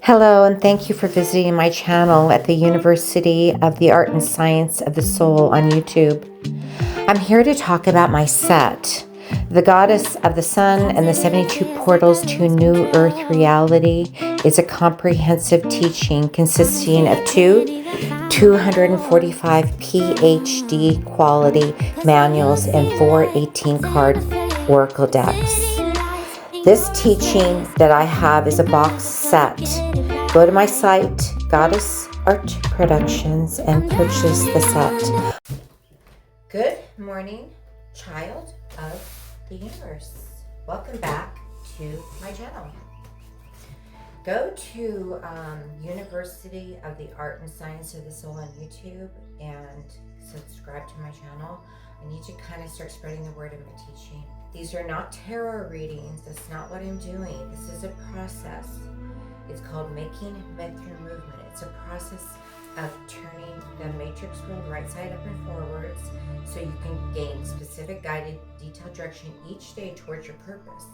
Hello, and thank you for visiting my channel at the University of the Art and Science of the Soul on YouTube. I'm here to talk about my set, The Goddess of the Sun and the 72 Portals to New Earth Reality. Is a comprehensive teaching consisting of two 245 PhD quality manuals and four 18-card oracle decks. This teaching that I have is a box set. Go to my site, Goddess Art Productions, and purchase the set. Good morning, child of the universe. Welcome back to my channel. Go to University of the Art and Science of the Soul on YouTube and subscribe to my channel. I need to kind of start spreading the word of my teaching. These are not tarot readings. That's not what I'm doing. This is a process. It's called making myth through movement. It's a process of turning the matrix from right side up and forwards so you can gain specific guided detailed direction each day towards your purpose.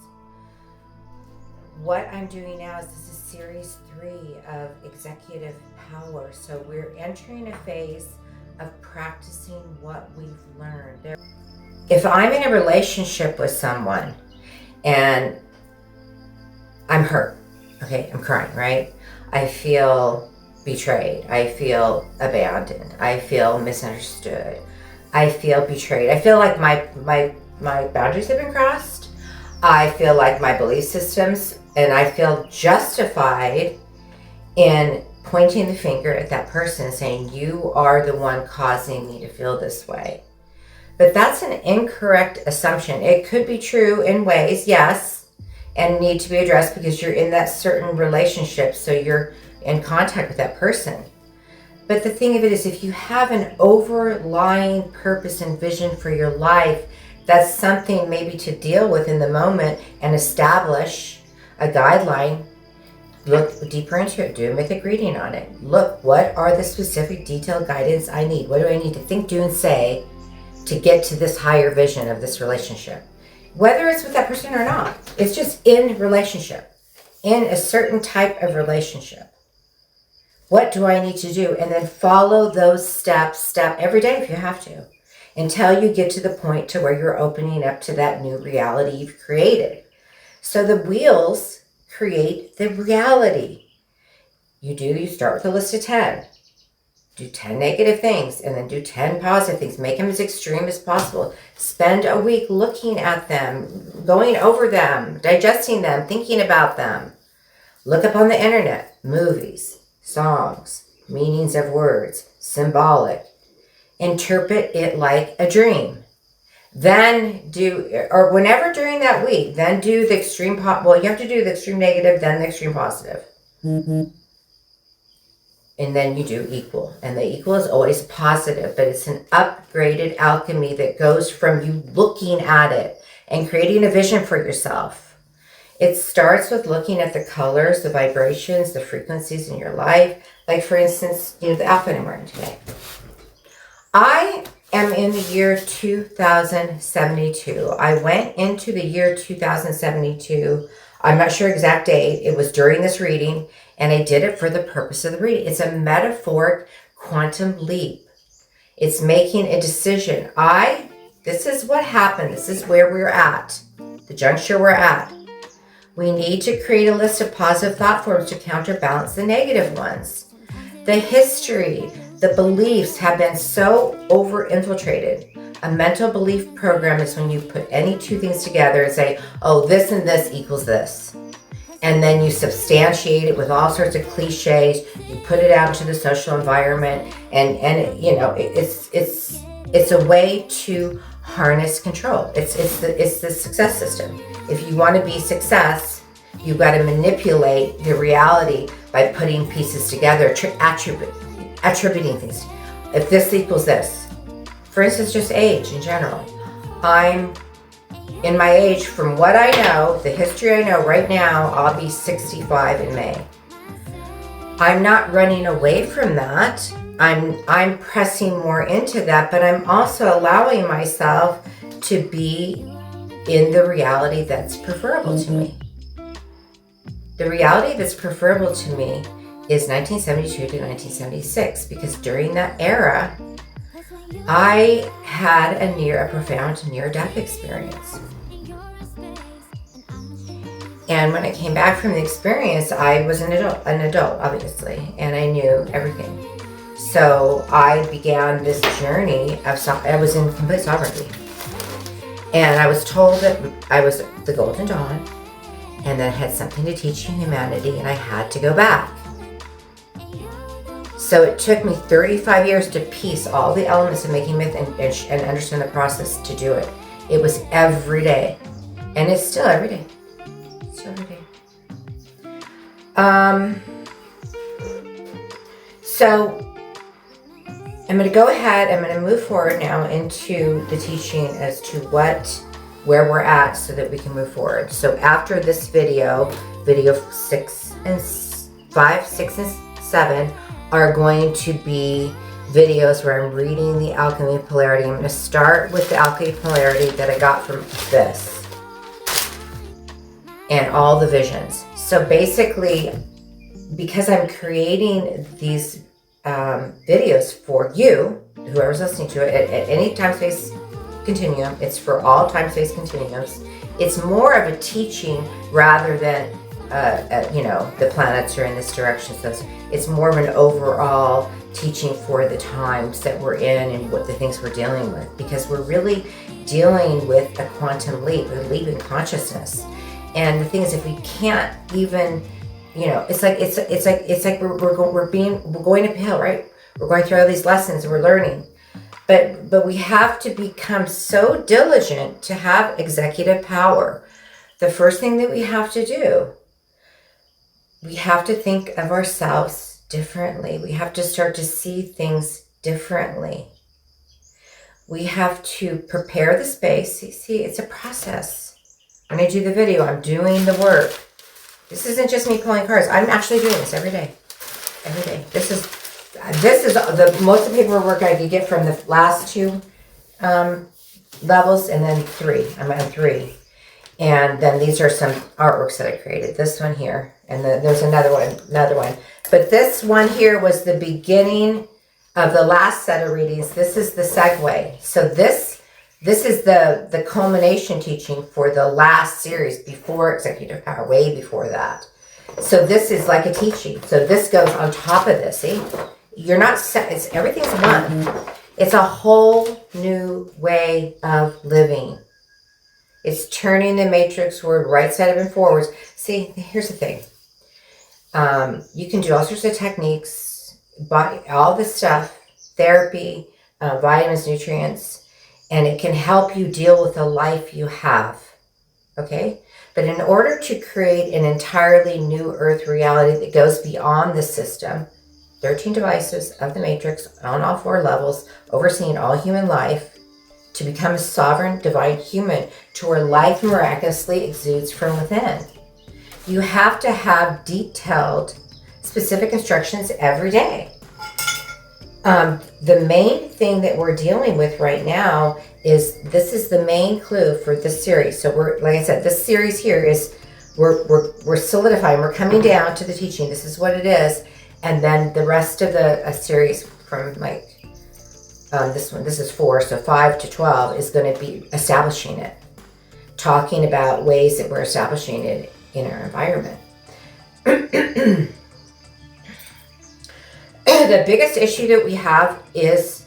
What I'm doing now is this is series 3 of executive power. So we're entering a phase of practicing what we've learned. If I'm in a relationship with someone and I'm hurt, okay, I'm crying, right? I feel betrayed. I feel abandoned. I feel misunderstood. I feel betrayed. I feel like my boundaries have been crossed. I feel like my belief systems, and I feel justified in pointing the finger at that person and saying, you are the one causing me to feel this way. But that's an incorrect assumption. It could be true in ways, yes, and need to be addressed because you're in that certain relationship, so you're in contact with that person. But the thing of it is, if you have an overlying purpose and vision for your life, that's something maybe to deal with in the moment and establish a guideline. Look deeper into it. Do a mythic reading on it. Look, what are the specific detailed guidance I need? What do I need to think, do, and say to get to this higher vision of this relationship? Whether it's with that person or not, it's just in relationship, in a certain type of relationship. What do I need to do? And then follow those steps, every day if you have to, until you get to the point to where you're opening up to that new reality you've created. So the wheels create the reality. You start with a list of 10. Do 10 negative things and then do 10 positive things. Make them as extreme as possible. Spend a week looking at them, going over them, digesting them, thinking about them. Look up on the internet, movies, songs, meanings of words, symbolic. Interpret it like a dream. Then or whenever during that week, then do the extreme, you have to do the extreme negative, then the extreme positive. Mm-hmm. And then you do equal. And the equal is always positive, but it's an upgraded alchemy that goes from you looking at it and creating a vision for yourself. It starts with looking at the colors, the vibrations, the frequencies in your life. Like for instance, the outfit I'm wearing today. I am in the year 2072. I went into the year 2072. I'm not sure exact date. It was during this reading, and I did it for the purpose of the reading. It's a metaphoric quantum leap. It's making a decision. This is what happened. This is where we're at, the juncture we're at. We need to create a list of positive thought forms to counterbalance the negative ones. The history, the beliefs have been so over-infiltrated. A mental belief program is when you put any two things together and say, oh, this and this equals this. And then you substantiate it with all sorts of cliches. You put it out into the social environment, and it's a way to harness control. It's the success system. If you want to be success, you've got to manipulate the reality by putting pieces together, attributing things. If this equals this, for instance, just age in general. I'm in my age, from what I know, the history I know right now, I'll be 65 in May. I'm not running away from that. I'm pressing more into that, but I'm also allowing myself to be in the reality that's preferable to me. The reality that's preferable to me is 1972 to 1976, because during that era, I had a profound near-death experience. And when I came back from the experience, I was an adult, obviously, and I knew everything. So I began this journey I was in complete sovereignty. And I was told that I was the Golden Dawn, and that I had something to teach humanity, and I had to go back. So it took me 35 years to piece all the elements of making myth and understand the process to do it. It was every day, and it's still every day. So I'm going to go ahead. I'm going to move forward now into the teaching as to where we're at, so that we can move forward. So after this video 5, 6, and 7 are going to be videos where I'm reading the alchemy of polarity. I'm going to start with the alchemy of polarity that I got from this and all the visions. So basically, because I'm creating these videos for you, whoever's listening to it, at any time-space continuum, it's for all time-space continuums. It's more of a teaching rather than, the planets are in this direction. So it's more of an overall teaching for the times that we're in and what the things we're dealing with, because we're really dealing with a quantum leap, a leap in consciousness. And the thing is, if we can't even, it's like we're going uphill, right? We're going through all these lessons, we're learning, but we have to become so diligent to have executive power. The first thing that we have to do, we have to think of ourselves differently. We have to start to see things differently. We have to prepare the space. See, it's a process. When I do the video, I'm doing the work. This isn't just me pulling cards. I'm actually doing this every day. Every day. This is the most of the paperwork I could get from the last 2 levels, and then 3. I'm on 3. And then these are some artworks that I created. This one here, and then there's another one. But this one here was the beginning of the last set of readings. This is the segue. So this is the culmination teaching for the last series before executive power, way before that. So this is like a teaching. So this goes on top of this. See, you're not set. Everything's one. It's a whole new way of living. It's turning the matrix word right side up and forwards. See, here's the thing. You can do all sorts of techniques, all this stuff, therapy, vitamins, nutrients, and it can help you deal with the life you have, okay? But in order to create an entirely new earth reality that goes beyond the system, 13 devices of the matrix on all 4 levels, overseeing all human life, to become a sovereign divine human to where life miraculously exudes from within. You have to have detailed, specific instructions every day. The main thing that we're dealing with right now is, this is the main clue for this series. So we're, like I said, this series here is, we're solidifying, we're coming down to the teaching. This is what it is. And then the rest of the series from like, this is 4, so 5 to 12 is going to be establishing it, talking about ways that we're establishing it in our environment. The biggest issue that we have is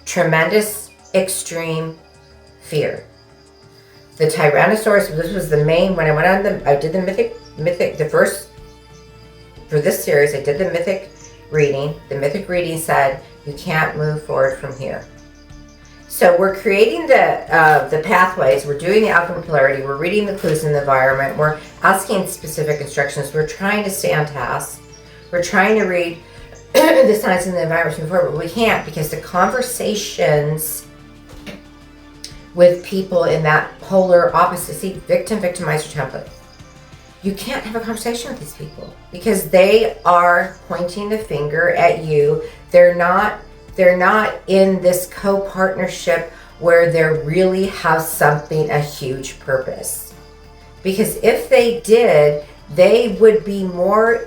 tremendous, extreme fear. The Tyrannosaurus, this was the main, when I went on I did the mythic, the first, for this series, I did the mythic reading. The mythic reading said, you can't move forward from here. So we're creating the pathways, we're doing the alchemy of polarity, we're reading the clues in the environment, we're asking specific instructions, we're trying to stay on task, we're trying to read the signs in the environment before, but we can't, because the conversations with people in that polar opposite, see, victim, victimizer template, you can't have a conversation with these people because they are pointing the finger at you. They're not in this co-partnership where they really have something, a huge purpose. Because if they did, they would be more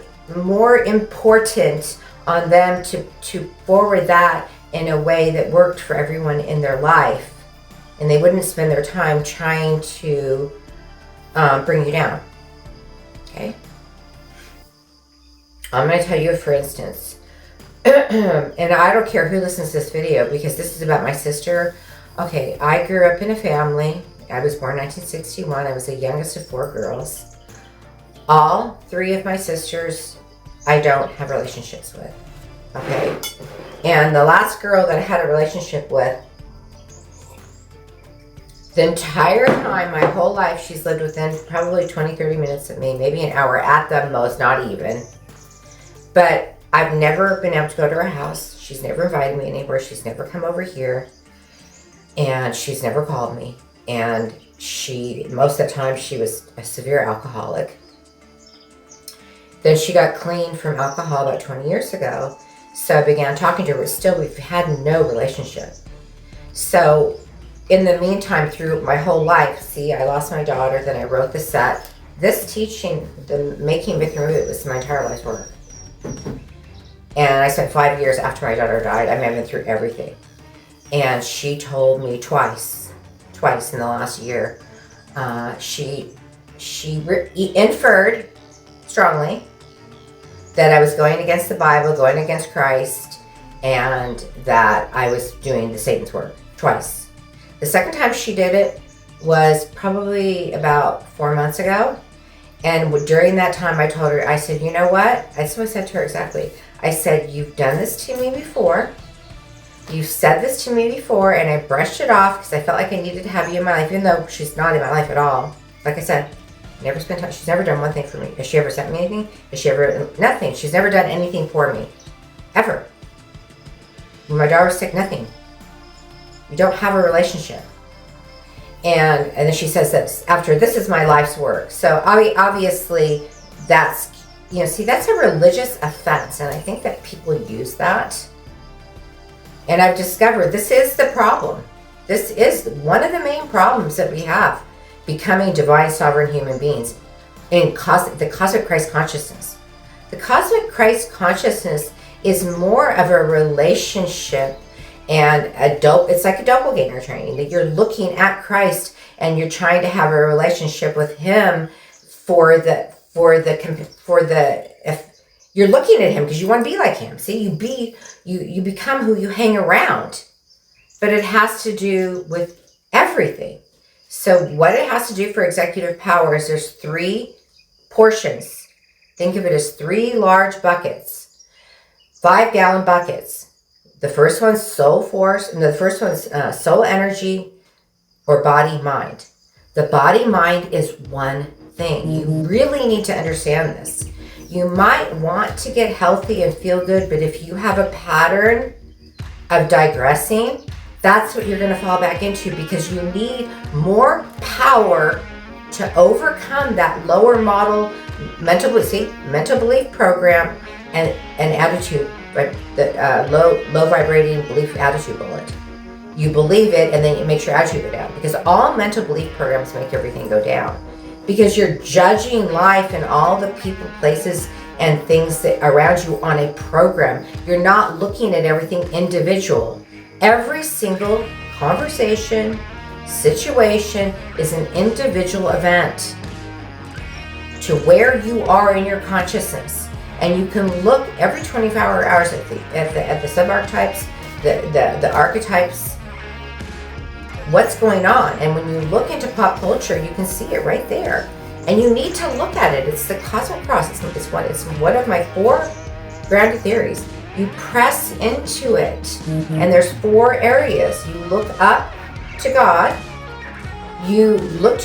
important on them to forward that in a way that worked for everyone in their life, and they wouldn't spend their time trying to bring you down. Okay, I'm going to tell you, for instance, and I don't care who listens to this video because this is about my sister. Okay, I grew up in a family. I was born in 1961. I was the youngest of 4 girls. All 3 of my sisters I don't have relationships with. Okay, and the last girl that I had a relationship with, the entire time, my whole life, she's lived within probably 20-30 minutes of me, maybe an hour at the most, not even. But I've never been able to go to her house. She's never invited me anywhere. She's never come over here. And she's never called me. And most of the time, she was a severe alcoholic. Then she got clean from alcohol about 20 years ago. So I began talking to her, but still we've had no relationship. So in the meantime, through my whole life, see, I lost my daughter, then I wrote the set. This teaching, the making Myth and Movie, was my entire life's work. And I spent 5 years after my daughter died. I mean, I've been through everything. And she told me twice in the last year, she inferred strongly that I was going against the Bible, going against Christ, and that I was doing the Satan's work twice. The second time she did it was probably about 4 months ago. And during that time, I told her, I said, you know what? That's what I said to her exactly. I said, you've done this to me before. You've said this to me before, and I brushed it off because I felt like I needed to have you in my life, even though she's not in my life at all. Like I said, never spent time. She's never done one thing for me. Has she ever sent me anything? Has she ever, nothing. She's never done anything for me. Ever. When my daughter was sick, nothing. We don't have a relationship. And then she says this, after this is my life's work. So obviously that's, see, that's a religious offense. And I think that people use that. And I've discovered this is the problem. This is one of the main problems that we have, becoming divine sovereign human beings in the cosmic Christ consciousness. The cosmic Christ consciousness is more of a relationship and it's like a doppelganger training, that you're looking at Christ and you're trying to have a relationship with him if you're looking at him because you want to be like him. See, you become who you hang around. But it has to do with everything. So what it has to do for executive power is there's 3 portions. Think of it as 3 large buckets, 5-gallon buckets. The first one's soul force, and the first one's soul energy or body mind. The body mind is one thing. You really need to understand this. You might want to get healthy and feel good, but if you have a pattern of digressing, that's what you're going to fall back into, because you need more power to overcome that lower model mental belief program and attitude, right? The low vibrating belief attitude bullet. You believe it, and then it makes your attitude go down, because all mental belief programs make everything go down, because you're judging life and all the people, places, and things that around you on a program. You're not looking at everything individual. Every single conversation, situation is an individual event to where you are in your consciousness. And you can look every 24 hours at the sub-archetypes, the archetypes, what's going on. And when you look into pop culture, you can see it right there. And you need to look at it. It's the cosmic process. It's one of my 4 grounded theories. You press into it. Mm-hmm. And there's 4 areas. You look up to God. You look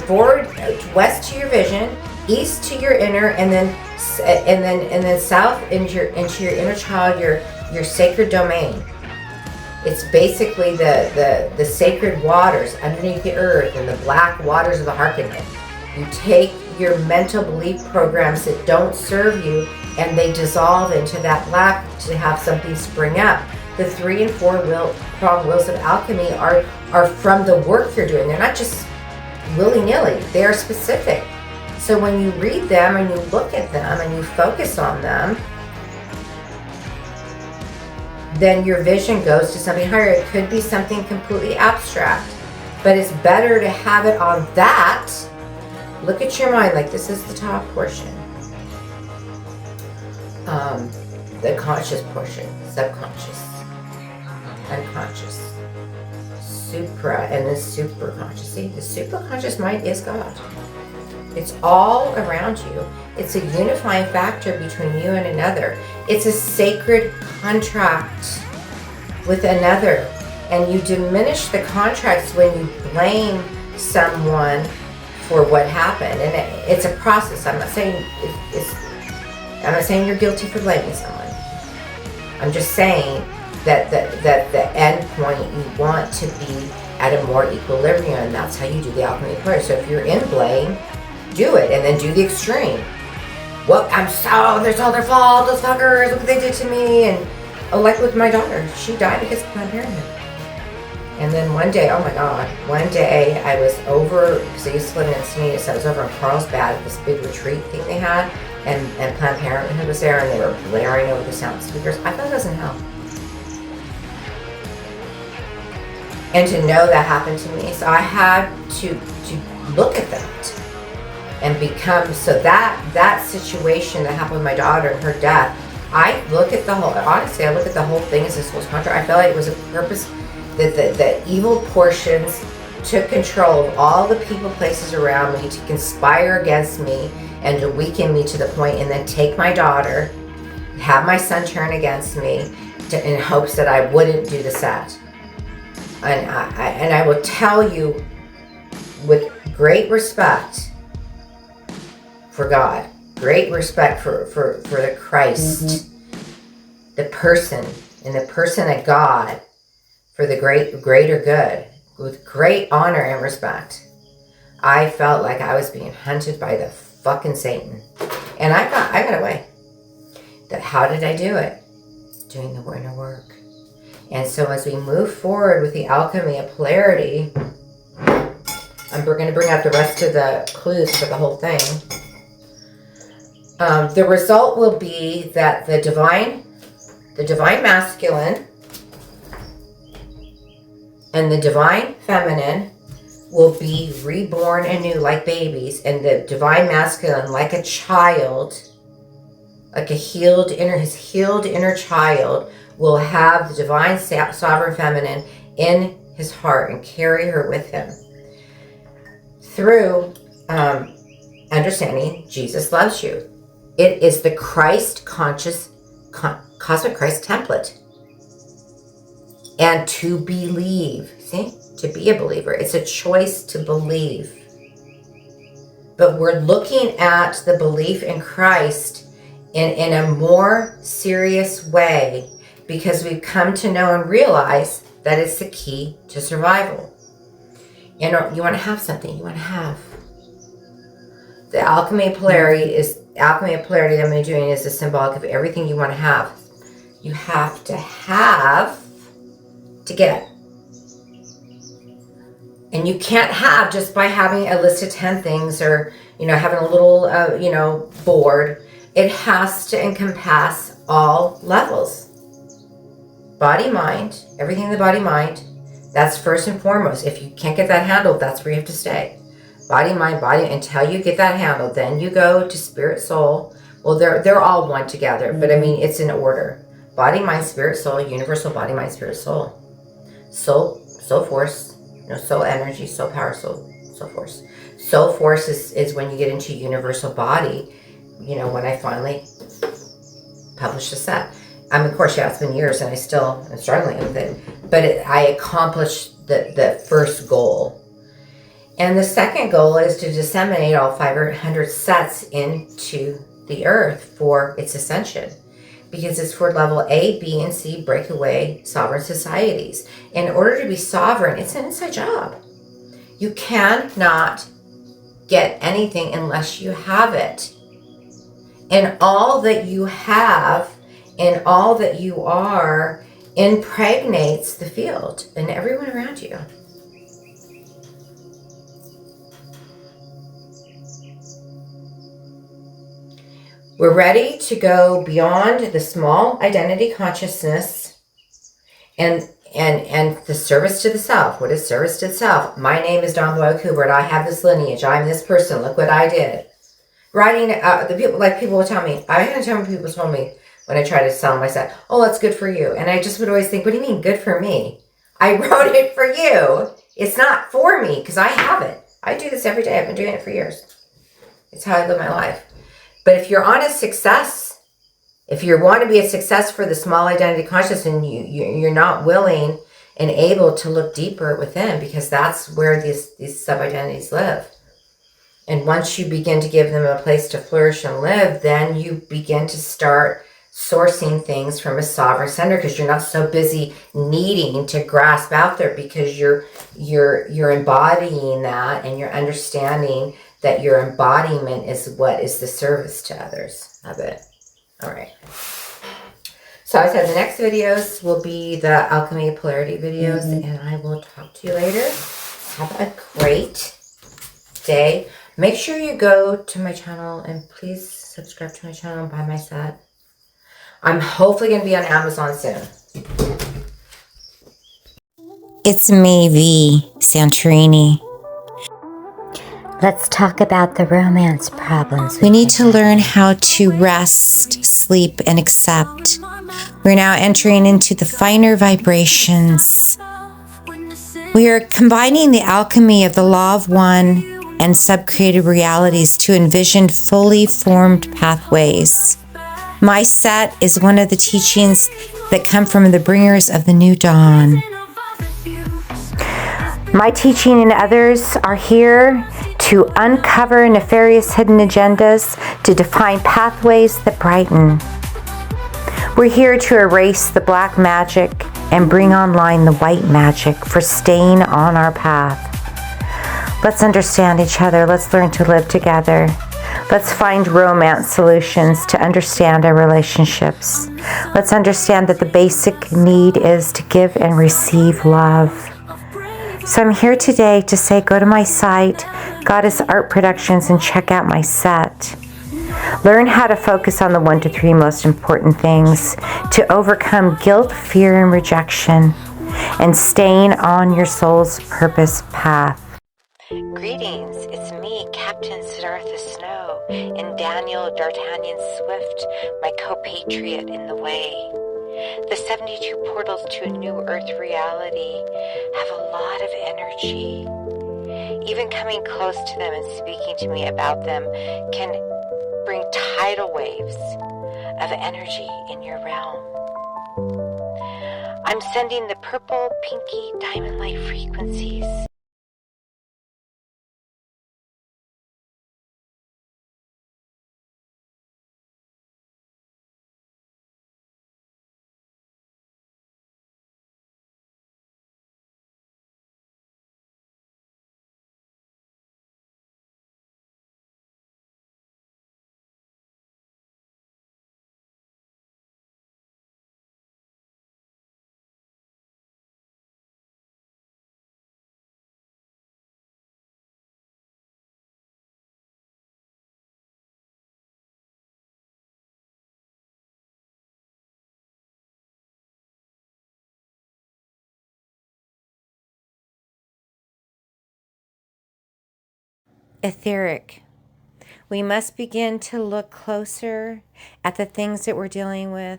forward, west to your vision, east to your inner, and then south into your inner child, your sacred domain. It's basically the sacred waters underneath the earth and the black waters of the Harkonnen. You take your mental belief programs that don't serve you, and they dissolve into that black to have something spring up. The 3 and 4 prong wheels of alchemy are from the work you're doing. They're not just willy-nilly. They are specific. So when you read them and you look at them and you focus on them, then your vision goes to something higher. It could be something completely abstract, but it's better to have it on that. Look at your mind like this is the top portion. The conscious portion, subconscious, unconscious, supra, and the superconscious. See, the superconscious mind is God. It's all around you. It's a unifying factor between you and another. It's a sacred contract with another. And you diminish the contracts when you blame someone for what happened. And it's a process. I'm not saying you're guilty for blaming someone. I'm just saying that the end point, you want to be at a more equilibrium, and that's how you do the alchemy of prayer. So if you're in blame, do it, and then do the extreme. Well, there's all their fault, those fuckers, look what they did to me. And like with my daughter, she died because of Planned Parenthood. And then one day, oh my God, one day I was over, because I used to live in Encinitas, I was over in Carlsbad, this big retreat thing they had, and Planned Parenthood was there, and they were blaring over the sound speakers. I thought I was in hell. And to know that happened to me, so I had to look at that and become, so that situation that happened with my daughter and her death, I look at the whole, honestly, I look at the whole thing as this was contract. I felt like it was a purpose that the evil portions took control of all the people, places around me to conspire against me and to weaken me to the point, and then take my daughter, have my son turn against me in hopes that I wouldn't do the set. And I will tell you with great respect for God, great respect for the Christ, the person, and the person of God, for the greater good, with great honor and respect. I felt like I was being hunted by the fucking Satan. And I got away. How did I do it? Doing the inner work. And so as we move forward with the alchemy of polarity, we're going to bring out the rest of the clues for the whole thing. The result will be that the divine masculine and the divine feminine will be reborn anew like babies, and the divine masculine, like a child, like his healed inner child, will have the divine sovereign feminine in his heart and carry her with him through understanding Jesus loves you. It is the Christ conscious, cosmic Christ template. And to believe, see, to be a believer, it's a choice to believe. But we're looking at the belief in Christ in a more serious way, because we've come to know and realize that it's the key to survival. You know, you want to have something, you want to have. The alchemy of polarity that I'm going to be doing is a symbolic of everything you want to have. You have to get. And you can't have just by having a list of 10 things, or, having a little, board. It has to encompass all levels. Body, mind, everything in the body, mind. That's first and foremost. If you can't get that handled, that's where you have to stay. Body, mind, body, until you get that handled. Then you go to spirit, soul. Well, they're all one together, but I mean, it's in order. Body, mind, spirit, soul, universal body, mind, spirit, soul. Soul force, soul energy, soul power, soul force. Soul force is when you get into universal body, when I finally published the set. Of course, it's been years and I still am struggling with it, but I accomplished the first goal. And the second goal is to disseminate all 500 sets into the earth for its ascension, because it's for level A, B, and C breakaway sovereign societies. In order to be sovereign, it's an inside job. You cannot get anything unless you have it. And all that you have and all that you are impregnates the field and everyone around you. We're ready to go beyond the small identity consciousness and the service to the self. What is service to the self? My name is Dawn Boyle Kubert. I have this lineage. I'm this person. Look what I did. Writing people will tell me. I had a time when people told me when I tried to sell them, I said, "Oh, that's good for you," and I just would always think, "What do you mean good for me? I wrote it for you. It's not for me because I have it. I do this every day. I've been doing it for years. It's how I live my life." But if you're on a success, if you want to be a success for the small identity conscious, and you're not willing and able to look deeper within, because that's where these sub-identities live. And once you begin to give them a place to flourish and live, then you begin to start sourcing things from a sovereign center, because you're not so busy needing to grasp out there, because you're embodying that, and you're understanding that your embodiment is what is the service to others of it. All right. So I said the next videos will be the alchemy polarity videos, and I will talk to you later. Have a great day. Make sure you go to my channel and please subscribe to my channel and buy my set. I'm hopefully going to be on Amazon soon. It's me, V. Santorini. Let's talk about the romance problems. We need to learn how to rest, sleep, and accept. We're now entering into the finer vibrations. We are combining the alchemy of the law of one and sub-created realities to envision fully formed pathways. My set is one of the teachings that come from the bringers of the new dawn. My teaching and others are here to uncover nefarious hidden agendas, to define pathways that brighten. We're here to erase the black magic and bring online the white magic for staying on our path. Let's understand each other. Let's learn to live together. Let's find romance solutions to understand our relationships. Let's understand that the basic need is to give and receive love. So I'm here today to say, go to my site, Goddess Art Productions, and check out my set. Learn how to focus on the 1 to 3 most important things to overcome guilt, fear, and rejection, and staying on your soul's purpose path. Greetings, it's me, Captain Siddhartha Snow, and Daniel D'Artagnan Swift, my co-patriot in the way. The 72 portals to a new earth reality have a lot of energy. Even coming close to them and speaking to me about them can bring tidal waves of energy in your realm. I'm sending the purple, pinky, diamond light frequencies. Etheric. We must begin to look closer at the things that we're dealing with.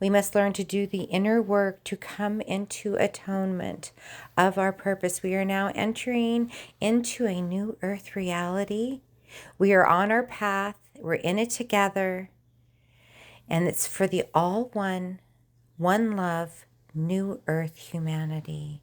We must learn to do the inner work to come into atonement of our purpose. We are now entering into a new earth reality. We are on our path. We're in it together. And it's for the all one, one love, new earth humanity.